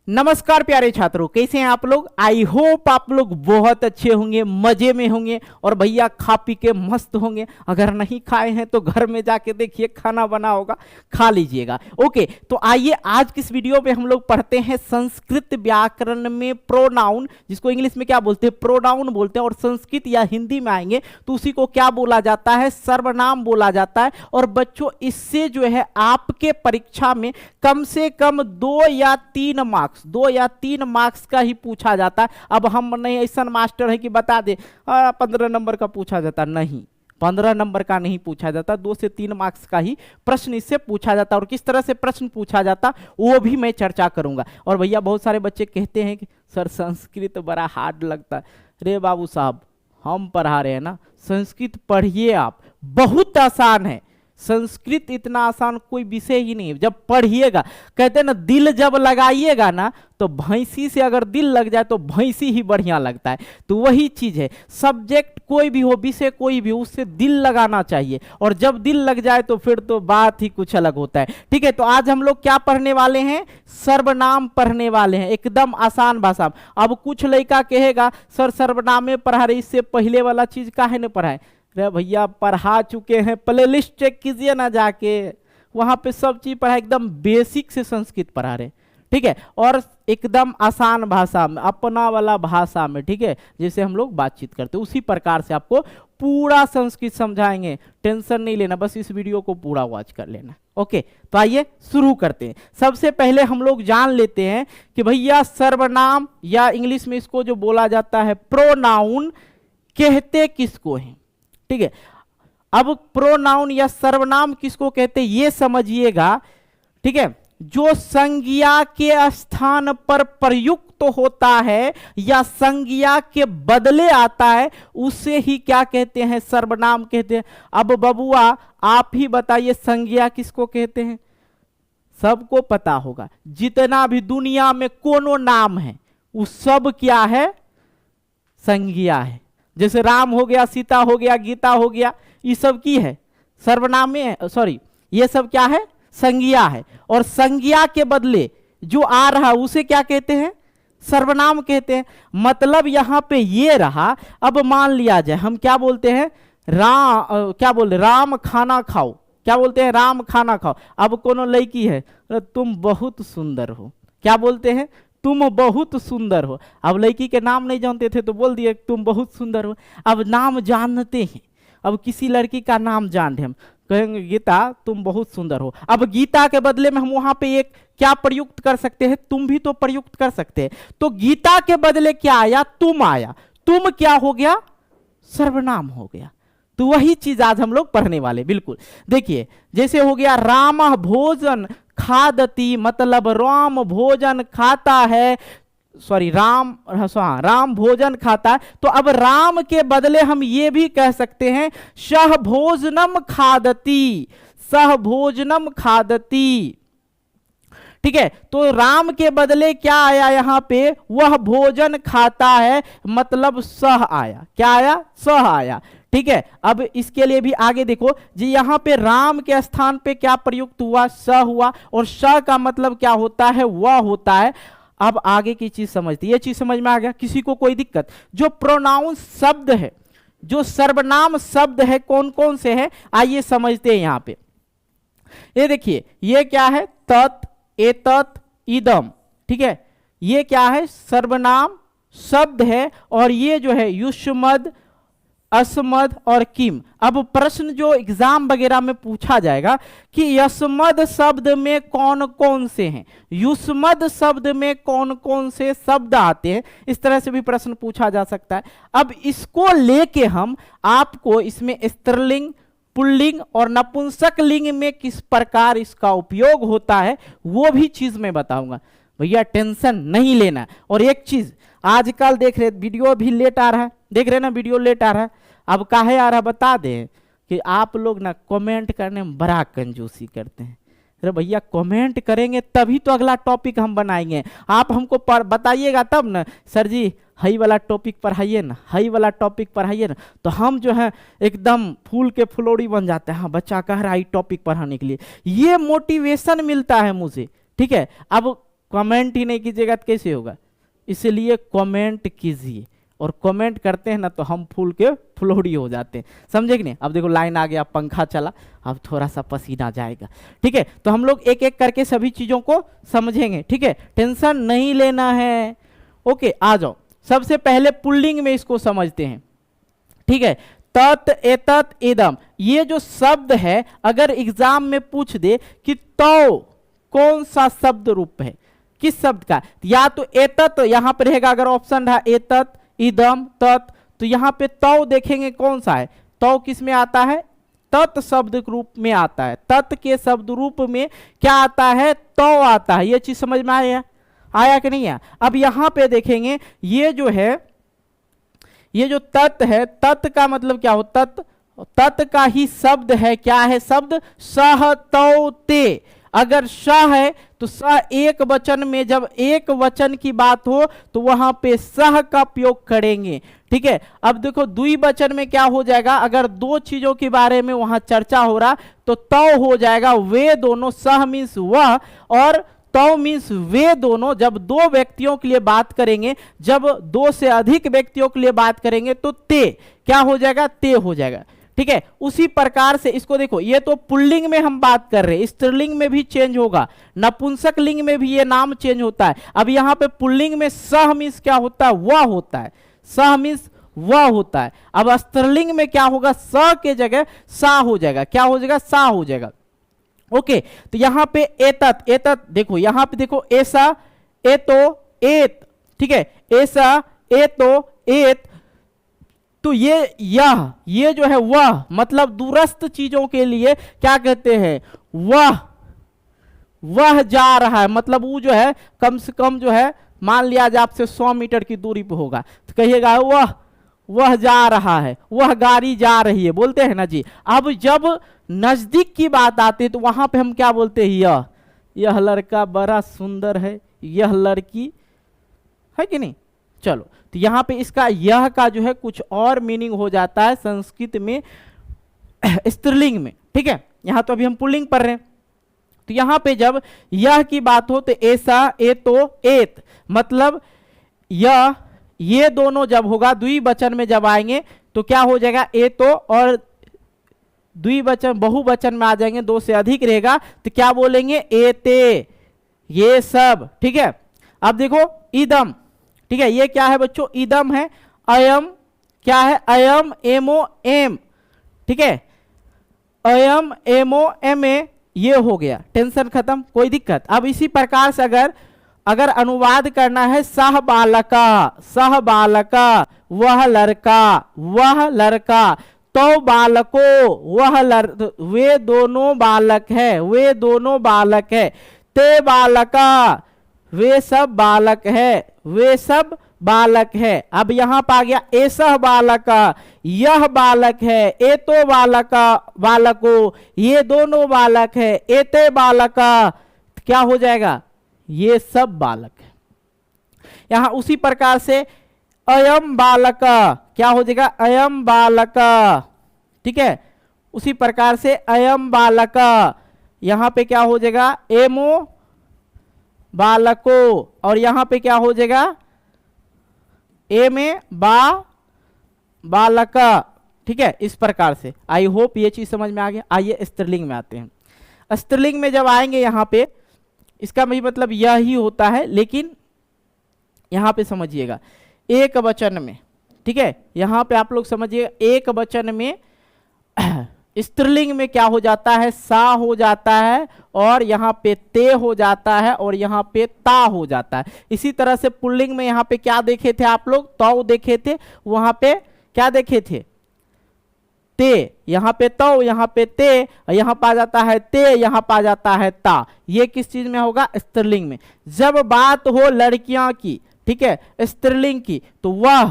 नमस्कार प्यारे छात्रों, कैसे हैं आप लोग। आई होप आप लोग बहुत अच्छे होंगे, मजे में होंगे और भैया खा पी के मस्त होंगे। अगर नहीं खाए हैं तो घर में जाके देखिए, खाना बना होगा, खा लीजिएगा। ओके, तो आइए आज किस वीडियो में हम लोग पढ़ते हैं संस्कृत व्याकरण में प्रोनाउन, जिसको इंग्लिश में क्या बोलते हैं, प्रोनाउन बोलते हैं, और संस्कृत या हिंदी में आएंगे तो उसी को क्या बोला जाता है, सर्वनाम बोला जाता है। और बच्चों इससे जो है आपके परीक्षा में कम से कम 2 या 3 मार्क्स का ही पूछा जाता है। अब हम नहीं ऐसा मास्टर है कि बता दे 15 नंबर का पूछा जाता, नहीं 15 नंबर का नहीं पूछा जाता, 2 से 3 मार्क्स का ही प्रश्न इससे पूछा जाता। और किस तरह से प्रश्न पूछा जाता वो भी मैं चर्चा करूंगा। और भैया बहुत सारे बच्चे कहते हैं कि सर संस्कृत बड़ा हार्ड लगता है। रे बाबू साहब, हम पढ़ा रहे हैं ना, संस्कृत पढ़िए आप, बहुत आसान है। संस्कृत इतना आसान कोई विषय ही नहीं है। जब पढ़िएगा, कहते हैं ना दिल जब लगाइएगा ना, तो भैंसी से अगर दिल लग जाए तो भैंसी ही बढ़िया लगता है। तो वही चीज है, सब्जेक्ट कोई भी हो, विषय कोई भी हो, उससे दिल लगाना चाहिए। और जब दिल लग जाए तो फिर तो बात ही कुछ अलग होता है। ठीक है, तो आज हम लोग क्या पढ़ने वाले हैं, सर्वनाम पढ़ने वाले हैं, एकदम आसान भाषा में। अब कुछ लड़का कहेगा सर सर्वनाम में पढ़ा रहे, इससे पहले वाला चीज काहे न पढ़ाए। रे भैया पढ़ा चुके हैं, प्ले लिस्ट चेक कीजिए ना जाके, वहां पे सब चीज पढ़ा, एकदम बेसिक से संस्कृत पढ़ा रहे। ठीक है, और एकदम आसान भाषा में, अपना वाला भाषा में। ठीक है, जैसे हम लोग बातचीत करते उसी प्रकार से आपको पूरा संस्कृत समझाएंगे। टेंशन नहीं लेना, बस इस वीडियो को पूरा वॉच कर लेना। ओके, तो आइए शुरू करते हैं। सबसे पहले हम लोग जान लेते हैं कि भैया सर्वनाम या इंग्लिश में इसको जो बोला जाता है प्रोनाउन, कहते किसको हैं। ठीक है, अब प्रोनाउन या सर्वनाम किसको कहते हैं ये समझिएगा। ठीक है, जो संज्ञा के स्थान पर प्रयुक्त होता है या संज्ञा के बदले आता है, उसे ही क्या कहते हैं, सर्वनाम कहते हैं। अब बबुआ आप ही बताइए, संज्ञा किसको कहते हैं। सबको पता होगा, जितना भी दुनिया में कोनो नाम है वो सब क्या है, संज्ञा है। जैसे राम हो गया, सीता हो गया, गीता हो गया, ये सब की है सर्वनाम में, सॉरी ये सब क्या है, संज्ञा है। और संज्ञा के बदले जो आ रहा उसे क्या कहते हैं, सर्वनाम कहते हैं। मतलब यहां पे ये रहा, अब मान लिया जाए हम क्या बोलते हैं, क्या बोलते, राम खाना खाओ, क्या बोलते हैं, राम खाना खाओ। अब कोनो लड़की है, तुम बहुत सुंदर हो, क्या बोलते हैं, तुम बहुत सुंदर हो। अब लड़की के नाम नहीं जानते थे तो बोल दिए तुम बहुत सुंदर हो। अब नाम जानते हैं, अब किसी लड़की का नाम जान हम कहेंगे गीता तुम बहुत सुंदर हो। अब गीता के बदले में हम वहां पे एक क्या प्रयुक्त कर सकते हैं, तुम भी तो प्रयुक्त कर सकते हैं। तो गीता के बदले क्या आया, तुम आया, तुम क्या हो गया, सर्वनाम हो गया। तो वही चीज आज हम लोग पढ़ने वाले। बिल्कुल देखिए, जैसे हो गया राम भोजन खादती, मतलब राम भोजन खाता है, सॉरी राम भोजन खाता है। तो अब राम के बदले हम ये भी कह सकते हैं सह भोजनम खादती, सह भोजनम खादती। ठीक है, तो राम के बदले क्या आया यहां पे, वह भोजन खाता है, मतलब सह आया, क्या आया, सह आया। ठीक है, अब इसके लिए भी आगे देखो जी, यहां पे राम के स्थान पे क्या प्रयुक्त हुआ, स हुआ, और स का मतलब क्या होता है, वह होता है। अब आगे की चीज समझते, ये चीज समझ में आ गया, किसी को कोई दिक्कत। जो प्रोनाउन शब्द है, जो सर्वनाम शब्द है, कौन कौन से है आइए समझते हैं। यहां पे ये देखिए, ये क्या है, तत्, एतत्, इदम। ठीक है, ये क्या है, सर्वनाम शब्द है। और ये जो है युष्मद, अस्मद और किम। अब प्रश्न जो एग्जाम वगैरह में पूछा जाएगा कि यस्मद शब्द में कौन कौन से हैं, युष्मद शब्द में कौन कौन से शब्द आते हैं, इस तरह से भी प्रश्न पूछा जा सकता है। अब इसको लेके हम आपको इसमें स्त्रीलिंग, पुल्लिंग और नपुंसक लिंग में किस प्रकार इसका उपयोग होता है वो भी चीज मैं बताऊंगा। भैया टेंशन नहीं लेना। और एक चीज आजकल देख रहे, वीडियो भी लेट आ रहा है, देख रहे ना वीडियो लेट आ रहा है। अब काहे आ रहा बता दें कि आप लोग ना कमेंट करने में बड़ा कंजूसी करते हैं। अरे भैया कमेंट करेंगे तभी तो अगला टॉपिक हम बनाएंगे। आप हमको बताइएगा तब ना, सर जी हई वाला टॉपिक पढ़ाइए ना, हई वाला टॉपिक पढ़ाइए ना, तो हम जो है एकदम फूल के फुलौड़ी बन जाते हैं। हाँ बच्चा कह रहा है टॉपिक पढ़ाने के लिए, ये मोटिवेशन मिलता है मुझे। ठीक है, अब कमेंट ही नहीं कीजिएगा तो कैसे होगा, इसलिए कमेंट कीजिए, और कमेंट करते हैं ना तो हम फूल के फ्लोरी हो जाते हैं, समझे कि नहीं। अब देखो लाइन आ गया, पंखा चला, अब थोड़ा सा पसीना जाएगा, ठीक है। तो हम लोग एक एक करके सभी चीजों को समझेंगे, ठीक है, टेंशन नहीं लेना है। ओके, आ जाओ, सबसे पहले पुल्लिंग में इसको समझते हैं, ठीक है। तत्, एतत्, इदम, ये जो शब्द है अगर एग्जाम में पूछ दे कि तो कौन सा शब्द रूप है, किस शब्द का, या तो एतत् यहां पर रहेगा, अगर ऑप्शन रहा एतत्, इदम, तत्, तो यहां पे तो देखेंगे कौन सा है, तो किस में आता है, तत् शब्द रूप में आता है। तत् के शब्द रूप में क्या आता है, तो आता है। ये चीज समझ में आया कि नहीं आया। अब यहां पे देखेंगे ये जो है, ये जो तत् है, तत् का मतलब क्या हो, तत् का ही शब्द है, क्या है शब्द, सह, तो, ते। अगर स है तो स एक वचन में, जब एक वचन की बात हो तो वहां पे सह का उपयोग करेंगे, ठीक है। अब देखो द्विवचन में क्या हो जाएगा, अगर दो चीजों के बारे में वहां चर्चा हो रहा तो हो जाएगा वे दोनों, सह मीन्स वह और तो मीन्स वे दोनों। जब दो व्यक्तियों के लिए बात करेंगे, जब दो से अधिक व्यक्तियों के लिए बात करेंगे तो ते क्या हो जाएगा, ते हो जाएगा, ठीक है। उसी प्रकार से इसको देखो, ये तो पुल्लिंग में हम बात कर रहे हैं, स्त्रीलिंग में भी चेंज होगा, नपुंसक लिंग में भी ये नाम चेंज होता है। अब यहाँ पे पुल्लिंग में सह मीन्स क्या होता है, वह होता है, सह मीन्स वह होता है। अब स्त्रीलिंग में क्या होगा, स के जगह सा हो जाएगा, क्या हो जाएगा, सा हो जाएगा। ओके, तो यहां पे एतत्, एतत् देखो, यहां पे देखो ऐसा, एतो, एत, ठीक है, ऐसा, एतो, एत, तो ये जो है वह, मतलब दूरस्थ चीजों के लिए क्या कहते हैं, वह जा रहा है, मतलब वो जो है कम से कम जो है, मान लिया जाए आपसे 100 मीटर की दूरी पे होगा तो कहिएगा वह जा रहा है, वह गाड़ी जा रही है, बोलते हैं ना जी। अब जब नजदीक की बात आती है तो वहां पे हम क्या बोलते हैं, यह लड़का बड़ा सुंदर है, यह लड़की है कि नहीं। चलो, तो यहां पे इसका यह का जो है कुछ और मीनिंग हो जाता है संस्कृत में, स्त्रीलिंग में, ठीक है। यहां तो अभी हम पुल्लिंग पढ़ रहे हैं, तो यहां पे जब यह की बात हो तो ऐसा, एतो, एत, मतलब यह, ये दोनों जब होगा द्विवचन में जब आएंगे तो क्या हो जाएगा, एतो, और द्विवचन बहुवचन में आ जाएंगे, दो से अधिक रहेगा तो क्या बोलेंगे, एते, ये सब, ठीक है। अब देखो इदम, ठीक है, ये क्या है बच्चों, इदम है, अयम क्या है, अयम, एमो, एम, ठीक है, अयम, एमो, एमे, ये हो गया, टेंशन खत्म, कोई दिक्कत। अब इसी प्रकार से अगर अनुवाद करना है, सह बालका, सह बालका, वह लड़का, तो बालको, वे दोनों बालक है, वे दोनों बालक है, ते बालका, वे सब बालक है, वे सब बालक है। अब यहां पर आ गया ऐसा बालका, यह बालक है, एतो बालका, बालको, ये दोनों बालक है, एते बालका, क्या हो जाएगा, ये सब बालक है। यहां उसी प्रकार से अयम बालका, क्या हो जाएगा, अयम बालका, ठीक है। उसी प्रकार से अयम बालका, यहां पे क्या हो जाएगा, एमो बालको, और यहां पे क्या हो जाएगा, एमे बालका, ठीक है। इस प्रकार से आई होप ये चीज समझ में आ गया। आइए स्त्रीलिंग में आते हैं। स्त्रीलिंग में जब आएंगे यहां पे, इसका भी मतलब यह ही होता है, लेकिन यहां पे समझिएगा एक वचन में, ठीक है। यहां पे आप लोग समझिएगा एक वचन में स्त्रीलिंग में क्या हो जाता है, सा हो जाता है, और यहाँ पे ते हो जाता है, और यहाँ पे ता हो जाता है। इसी तरह से पुल्लिंग में यहाँ पे क्या देखे थे आप लोग, तो देखे थे, वहां पे क्या देखे थे, ते, यहाँ पे तो, यहाँ पे ते, यहाँ पा जाता है ते, यहाँ पा जाता है ता। ये किस चीज में होगा, स्त्रीलिंग में। जब बात हो लड़कियां की, ठीक है, स्त्रीलिंग की, तो वह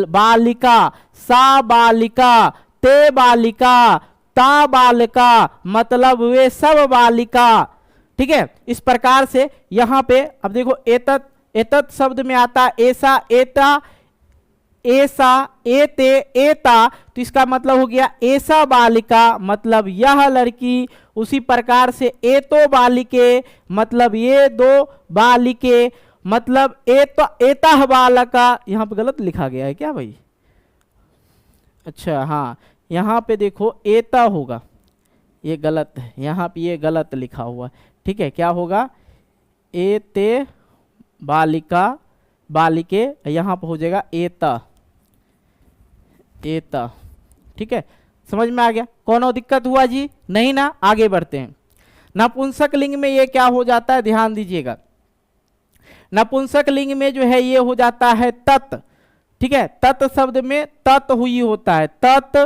बालिका, सा बालिका, ते बालिका, ता बालिका, मतलब वे सब बालिका, ठीक है। इस प्रकार से यहां पे अब देखो एतत्, एतत् शब्द में आता ऐसा, एता, ऐसा, एते, एता, तो इसका मतलब हो गया ऐसा बालिका, मतलब यह लड़की। उसी प्रकार से एतो बालिके, मतलब ये दो बालिके, मतलब एतः बालका। यहां पे गलत लिखा गया है क्या भाई? अच्छा हाँ, यहाँ पे देखो एता होगा, ये गलत है, यहाँ पे ये गलत लिखा हुआ है। ठीक है, क्या होगा? एते बालिका, बालिके, यहाँ पे हो जाएगा एता, एता। ठीक है, समझ में आ गया? कोनो दिक्कत हुआ जी? नहीं ना? आगे बढ़ते हैं। नपुंसक लिंग में ये क्या हो जाता है, ध्यान दीजिएगा। नपुंसक लिंग में जो है ये हो जाता है तत्। ठीक है, तत् शब्द में तत् हुई होता है, तत्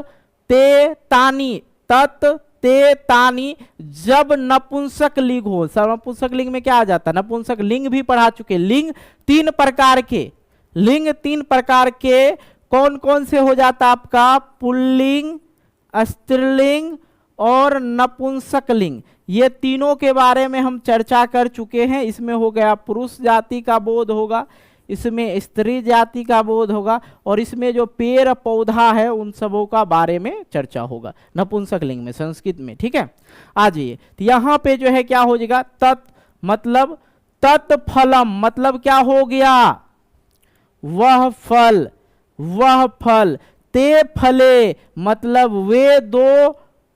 ते तानी, तत् ते तानी। जब नपुंसक लिंग हो, नपुंसक लिंग में क्या आ जाता है? नपुंसक लिंग भी पढ़ा चुके। लिंग तीन प्रकार के, लिंग तीन प्रकार के कौन कौन से हो जाता है आपका? पुल्लिंग, स्त्रीलिंग और नपुंसक लिंग। ये तीनों के बारे में हम चर्चा कर चुके हैं। इसमें हो गया पुरुष जाति का बोध होगा, इसमें स्त्री जाति का बोध होगा, और इसमें जो पेड़ पौधा है उन सबों का बारे में चर्चा होगा नपुंसक लिंग में, संस्कृत में। ठीक है, आ जाइए। तो यहाँ पे जो है क्या हो जाएगा? तत्, मतलब तत्फलम, मतलब क्या हो गया? वह फल, वह फल। ते फले, मतलब वे दो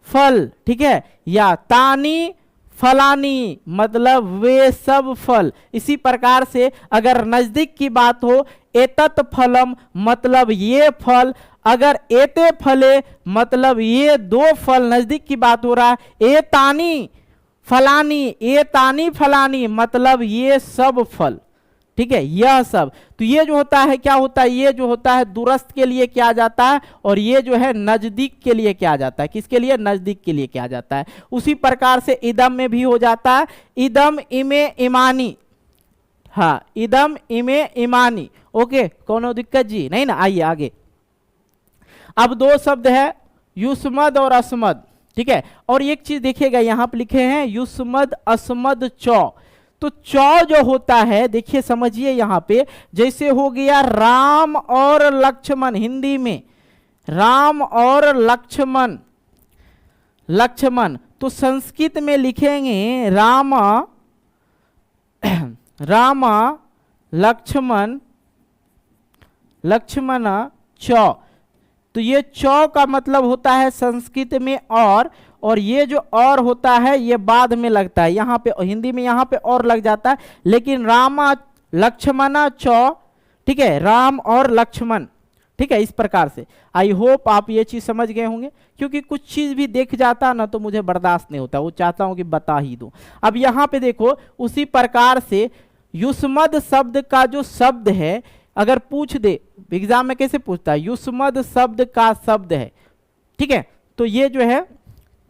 फल। ठीक है, या तानी फलानी, मतलब वे सब फल। इसी प्रकार से अगर नजदीक की बात हो, एतत् फलम, मतलब ये फल। अगर एते फले, मतलब ये दो फल, नजदीक की बात हो रहा है। एतानी फलानी, एतानी फलानी, मतलब ये सब फल। ठीक है, यह सब। तो ये जो होता है क्या होता है? ये जो होता है दूरस्थ के लिए क्या जाता है, और ये जो है नजदीक के लिए क्या जाता है? किसके लिए? नजदीक के लिए क्या जाता है। उसी प्रकार से इदम में भी हो जाता है, इदम इमे इमानी। हाँ, इदम इमे इमानी। ओके, कोनो दिक्कत जी? नहीं ना? आइए आगे। अब दो शब्द है, युष्मद और अस्मद। ठीक है, और एक चीज देखिएगा, यहां पर लिखे हैं युष्मद अस्मद चौ। तो चौ जो होता है, देखिए समझिए यहां पे, जैसे हो गया राम और लक्ष्मण, हिंदी में राम और लक्ष्मण, लक्ष्मण। तो संस्कृत में लिखेंगे राम, राम लक्ष्मण, लक्ष्मण चौ। तो ये चौ का मतलब होता है संस्कृत में और ये जो और होता है ये बाद में लगता है। यहाँ पे हिंदी में यहाँ पे और लग जाता है, लेकिन रामा लक्ष्मणा चौ। ठीक है, राम और लक्ष्मण। ठीक है, इस प्रकार से। आई होप आप ये चीज समझ गए होंगे, क्योंकि कुछ चीज भी देख जाता ना तो मुझे बर्दाश्त नहीं होता, वो चाहता हूं कि बता ही दूं। अब यहाँ पे देखो, उसी प्रकार से युष्मद शब्द का जो शब्द है, अगर पूछ दे एग्जाम में, कैसे पूछता है? युष्मद शब्द का शब्द है। ठीक है, तो ये जो है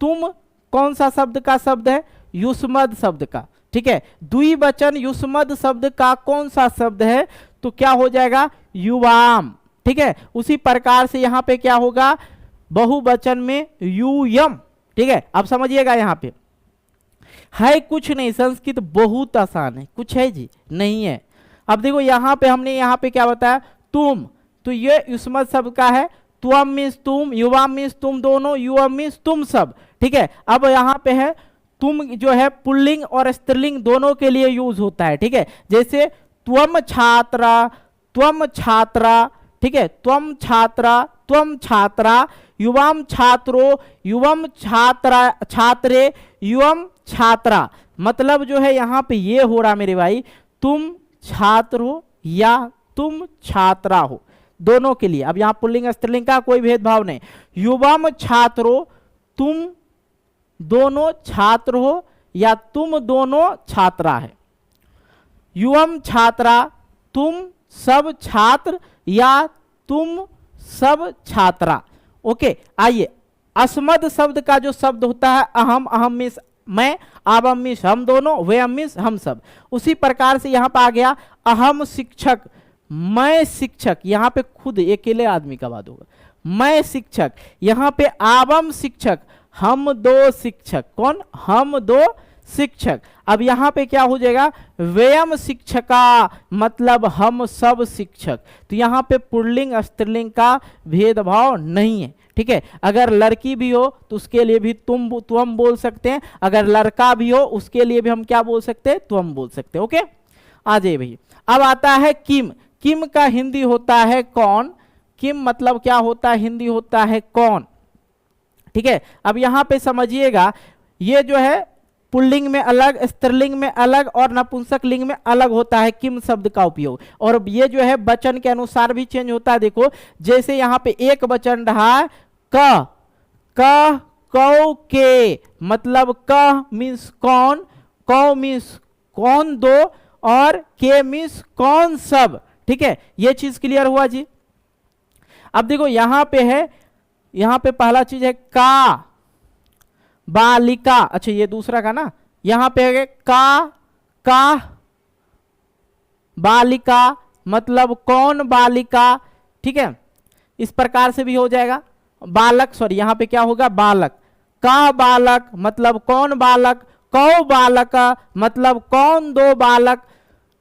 तुम कौन सा शब्द का शब्द है? युष्मद शब्द का। ठीक है, द्विवचन युष्मद शब्द का कौन सा शब्द है? तो क्या हो जाएगा? युवाम। ठीक है, उसी प्रकार से यहां पे क्या होगा? बहुवचन में यूयम। ठीक है, अब समझिएगा यहां पे है कुछ नहीं, संस्कृत बहुत आसान है। कुछ है जी? नहीं है। अब देखो यहां पे हमने यहां पे क्या बताया? तुम। तो ये युष्मद शब्द का है, त्वम मीन्स तुम, युवा मीन्स तुम दोनों, युवा मीन्स तुम सब। ठीक है, अब यहाँ पे है तुम जो है पुल्लिंग और स्त्रीलिंग दोनों के लिए यूज होता है। ठीक है, जैसे त्वम छात्रा, त्वम छात्रा। ठीक है, त्वम छात्रा, त्वम छात्रा, युवाम छात्रो, युवम छात्रा, छात्रे, युवम छात्रा। मतलब जो है यहाँ पे ये हो रहा मेरे भाई, तुम छात्र हो या तुम छात्रा हो, दोनों के लिए। अब यहां पुल्लिंग स्त्रीलिंग का कोई भेदभाव नहीं। युवम छात्रो, तुम दोनों छात्र हो या तुम दोनों छात्रा है। युवम छात्रा, तुम सब छात्र या तुम सब छात्रा। ओके, आइए अस्मद शब्द का जो शब्द होता है अहम, अहम मीन्स मैं, आबम मीन्स हम दोनों, वे मीन्स हम सब। उसी प्रकार से यहां पर आ गया अहम शिक्षक, मैं शिक्षक। यहां पे खुद अकेले आदमी का बात होगा, मैं शिक्षक। यहां पे आबम शिक्षक, हम दो शिक्षक। कौन? हम दो शिक्षक। अब यहाँ पे क्या हो जाएगा, वयम शिक्षका, मतलब हम सब शिक्षक। तो यहाँ पे पुल्लिंग स्त्रीलिंग का भेदभाव नहीं है, ठीक है। अगर लड़की भी हो तो उसके लिए भी तुम बोल सकते हैं, अगर लड़का भी हो उसके लिए भी हम क्या बोल सकते हैं, तुम बोल सकते हैं। ओके, आ जाइए भैया। अब आता है किम। किम का हिंदी होता है कौन। किम मतलब क्या होता है, हिंदी होता है कौन, ठीक है। अब यहां पे समझिएगा, ये जो है पुल्लिंग में अलग, स्त्रीलिंग में अलग और नपुंसक लिंग में अलग होता है किम शब्द का उपयोग। और ये जो है वचन के अनुसार भी चेंज होता है। देखो जैसे यहाँ पे एक वचन रहा क, क कौ के, मतलब क मीन्स कौन, कौ मीन्स कौन दो, और के मीन्स कौन सब, ठीक है। ये चीज क्लियर हुआ जी। अब देखो यहां पे है, यहां पे पहला चीज है का बालिका, अच्छा ये दूसरा का ना, यहां पे है का बालिका, मतलब कौन बालिका, ठीक है। इस प्रकार से भी हो जाएगा। बालक, सॉरी यहां पे क्या होगा, बालक, का बालक मतलब कौन बालक, कौ बालक मतलब कौन दो बालक,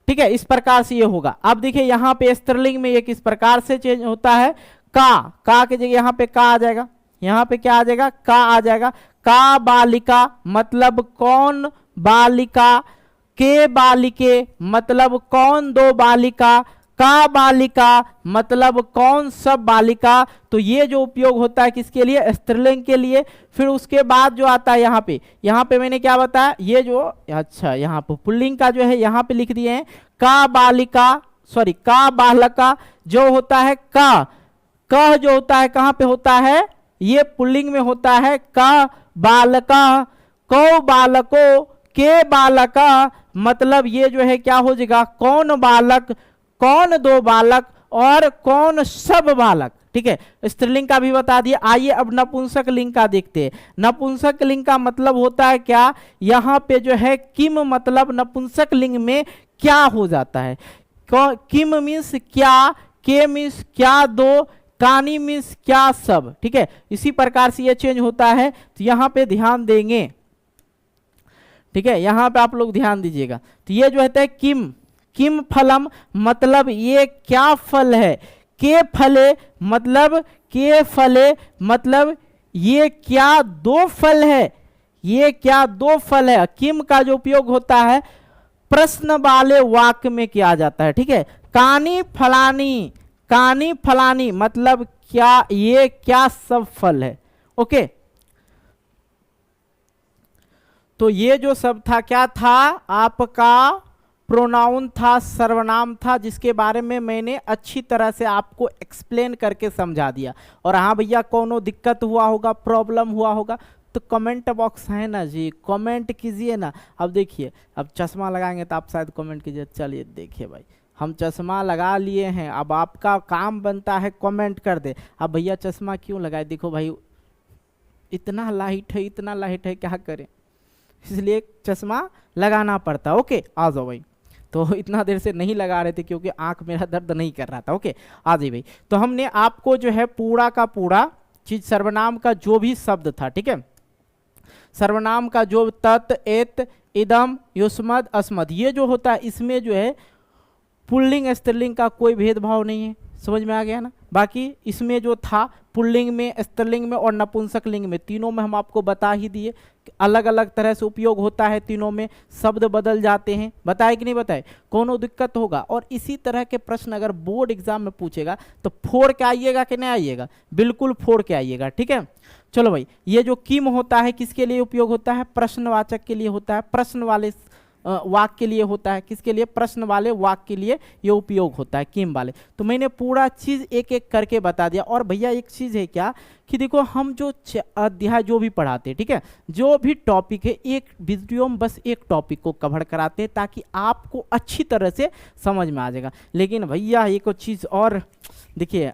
ठीक है। इस प्रकार से ये होगा। अब देखिए यहां पे स्त्रीलिंग में ये किस प्रकार से चेंज होता है, का के जगह यहां पे का आ जाएगा, यहां पे क्या आ जाएगा, का आ जाएगा। का बालिका मतलब कौन बालिका, के बालिके मतलब कौन दो बालिका, का बालिका मतलब कौन सब बालिका। तो ये जो उपयोग होता है किसके लिए, स्त्रीलिंग के लिए। फिर उसके बाद जो आता है यहाँ पे मैंने क्या बताया, ये जो, अच्छा यहाँ पे पुल्लिंग का जो है यहाँ पे लिख दिए हैं का बालिका, सॉरी का बालका, जो होता है का, कह जो होता है कहाँ पे होता है, ये पुल्लिंग में होता है का बालका, कौ बालको, के बालका, मतलब ये जो है क्या हो जाएगा, कौन बालक, कौन दो बालक और कौन सब बालक, ठीक है। स्त्रीलिंग का भी बता दिया। आइए अब नपुंसक लिंग का देखते हैं। नपुंसक लिंग का मतलब होता है क्या, यहाँ पे जो है किम मतलब नपुंसक लिंग में क्या हो जाता है। किम मीन्स क्या, के मीन्स क्या दो, कानी मीन्स क्या सब, ठीक है। इसी प्रकार से ये चेंज होता है। तो यहाँ पे ध्यान देंगे, ठीक है, यहाँ पे आप लोग ध्यान दीजिएगा। तो ये जो होता है किम, किम फलम मतलब ये क्या फल है, के फले मतलब के फले मतलब ये क्या दो फल है, ये क्या दो फल है। किम का जो उपयोग होता है प्रश्न वाले वाक्य में किया जाता है, ठीक है। कानी फलानी, कानी फलानी मतलब क्या, ये क्या सब फल है, ओके। तो ये जो सब था क्या था, आपका प्रोनाउन था, सर्वनाम था, जिसके बारे में मैंने अच्छी तरह से आपको एक्सप्लेन करके समझा दिया। और हाँ भैया कोनो दिक्कत हुआ होगा, प्रॉब्लम हुआ होगा तो कमेंट बॉक्स है ना जी, कमेंट कीजिए ना। अब देखिए, अब चश्मा लगाएंगे तो आप शायद कमेंट कीजिए। चलिए देखिए भाई, हम चश्मा लगा लिए हैं, अब आपका काम बनता है कमेंट कर दे। अब भैया चश्मा क्यों लगाए, देखो भाई इतना लाइट है, इतना लाइट है, क्या करें, इसलिए चश्मा लगाना पड़ता। ओके आ जाओ भाई। तो इतना देर से नहीं लगा रहे थे क्योंकि आंख मेरा दर्द नहीं कर रहा था। ओके आ जाइए भाई। तो हमने आपको जो है पूरा का पूरा चीज, सर्वनाम का जो भी शब्द था, ठीक है, सर्वनाम का जो तत्, एत, इदम, युष्मद, अस्मद, ये जो होता है इसमें जो है पुल्लिंग स्त्रीलिंग का कोई भेदभाव नहीं है। समझ में आ गया ना। बाकी इसमें जो था पुल्लिंग में, स्त्रीलिंग में और नपुंसक लिंग में, तीनों में हम आपको बता ही दिए, अलग अलग तरह से उपयोग होता है, तीनों में शब्द बदल जाते हैं। बताए कि नहीं बताए, कोनो दिक्कत होगा। और इसी तरह के प्रश्न अगर बोर्ड एग्जाम में पूछेगा तो फोड़ के आइएगा कि नहीं आइएगा, बिल्कुल फोड़ के आइएगा, ठीक है। चलो भाई, ये जो किम होता है किसके लिए उपयोग होता है, प्रश्नवाचक के लिए होता है, प्रश्न वाले वाक्य के लिए होता है। किसके लिए, प्रश्न वाले वाक्य के लिए ये उपयोग होता है किम वाले। तो मैंने पूरा चीज एक एक करके बता दिया। और भैया एक चीज है क्या कि देखो, हम जो अध्याय जो भी पढ़ाते हैं, ठीक है, जो भी टॉपिक है, एक वीडियो में बस एक टॉपिक को कवर कराते हैं ताकि आपको अच्छी तरह से समझ में आ जाएगा। लेकिन भैया एक चीज और देखिए,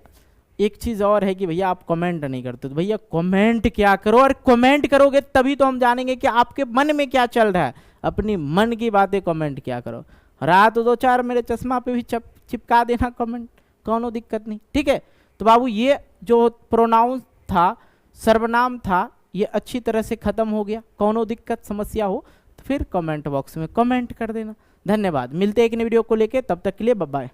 एक चीज और है कि भैया आप कमेंट नहीं करते, तो भैया कमेंट क्या करो, और कमेंट करोगे तभी तो हम जानेंगे कि आपके मन में क्या चल रहा है। अपनी मन की बातें कमेंट क्या करो, रात 2-4 मेरे चश्मा पे भी चिपका देना कमेंट, कोनो दिक्कत नहीं, ठीक है। तो बाबू ये जो प्रोनाउन था, सर्वनाम था, ये अच्छी तरह से खत्म हो गया। कोनो दिक्कत समस्या हो तो फिर कमेंट बॉक्स में कमेंट कर देना। धन्यवाद, मिलते हैं एक नई वीडियो को लेके, तब तक के लिए बाय बाय।